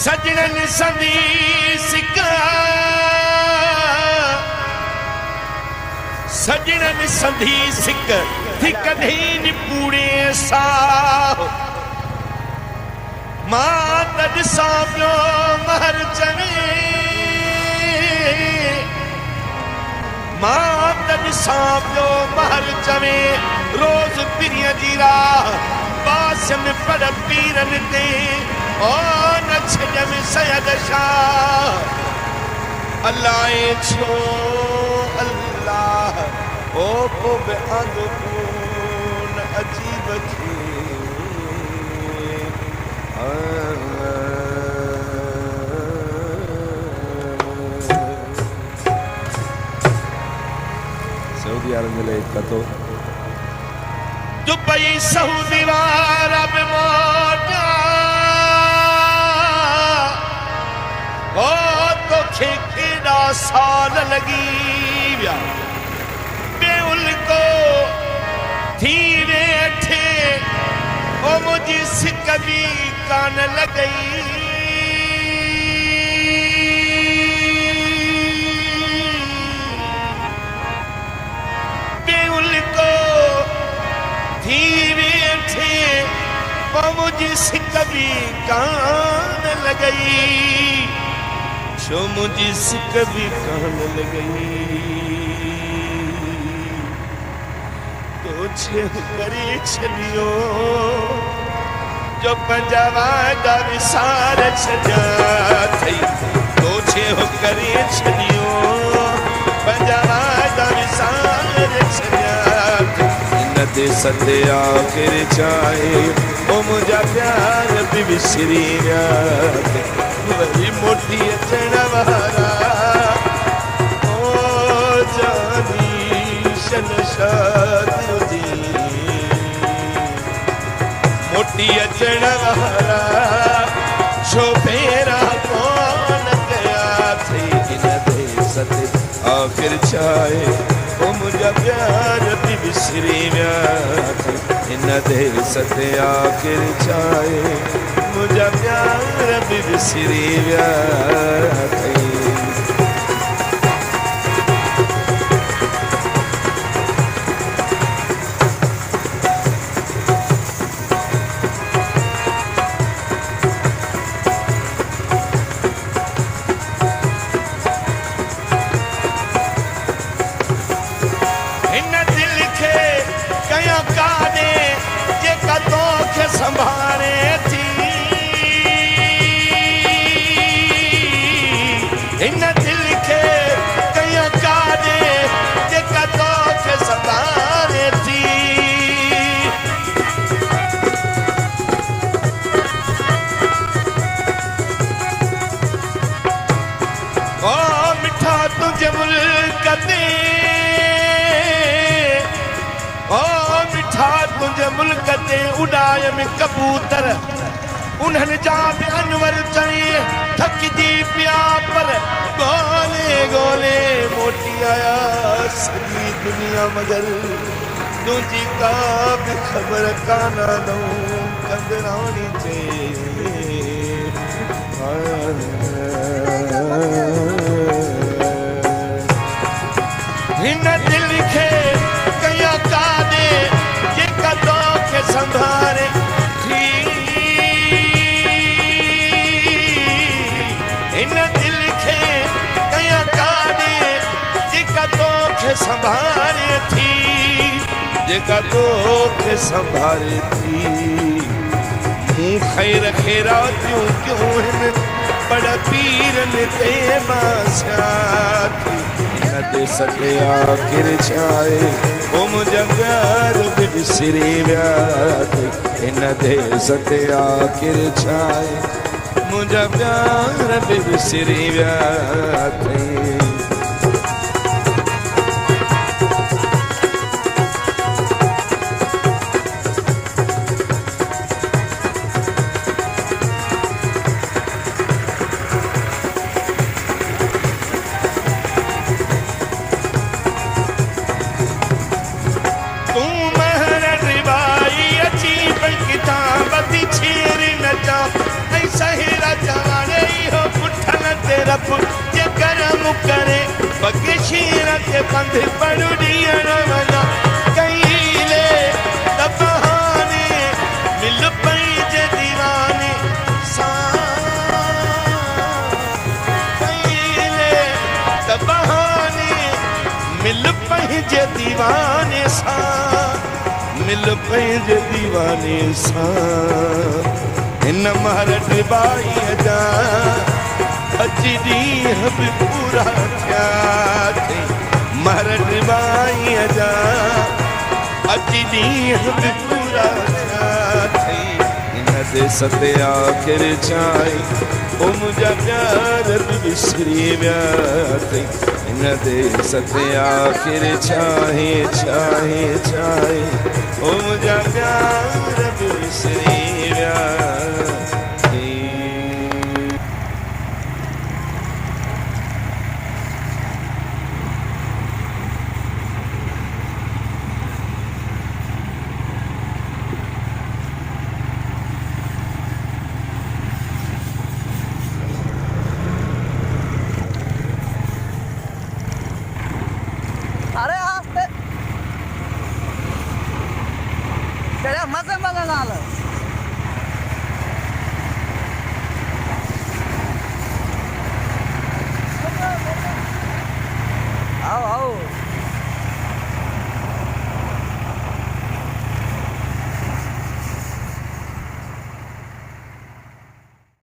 सजनन संदी सिका सजनन संधी सिक थी कधी निपूड़े सा मां तद सापियो महर चवे मां तद सापियो महर चवे रोज पिरिय जी राह बास में पड़ पीरन ते ओ न छजम सयद शाह अल्लाह छो अल्लाह ओ को बे अंदून अजीब थी सऊदी अरब में ले कतो दुबई सऊदी वाला पे मोटा ओ तो खेड़ा साल लगी व्या बेउल को थी बैठे ओ मुझे सिक भी कान लगई बेउल को थी बैठे ओ मुझे सिक भी कान लगई जो मुझे सिक भी कान लगई तो छे करे छलियो जो पंजावा दा विसार छजा थई तो छे करे छलियो पंजावा दा विसार छजा इन दे सते आखिर चाहे ओ मुझा प्यार भी विसरी गया वही मोटी अचण वारा ओ जानी शन शादी मोटी अचण वारा छो फेरा कौन गया थी इन दे सते आखिर चाहे ओ मुझा प्यार भी विसरी विया थी इन दे सते आखिर चाहे मुझा प्यार भी विसरी विया थी संभाले थी इन दिल के कया काजे जेका तो के संभाले थी ओ मिठा तुझे मुल्क दे ओ मिठा तुझे मुल्क ते उड़ाय में कबूतर उन्हनि जा बि अनवर चई थकजी पिया पर गोले गोले मोटी आया सॼी दुनिया मगर तुझी का बि ख़बर काना दऊं कंदराणी चे हिन दिल खे कया काने जेका तो के संभाले थी इन दिल खे कया काने जेका तो के संभाले थी जेका तो के संभाले थी मुँह खैर खेरा क्यों क्यों हिन बड़ा पीरन ते मासा थी दे सके आखिर चाहे ओ मुझा प्यार भी विसरी विया थी इन दे सके आखिर चाहे मुझा प्यार भी विसरी विया थी छेर नचा ऐसा ही राजा दीवाने सा मिल पंहिंजे दीवाने सा इन महरट बाई जा अची ॾींहं बि पूरा थिया महरट बाई जा अची ॾींहं बि पूरा थिया इन ते सते आख़िर छाई ओ मुंहिंजा प्यार बि विसरी विया इन ते सते आख़िर छाहे छाहे छाहे ओ मुंहिंजा प्यार बि विसरी विया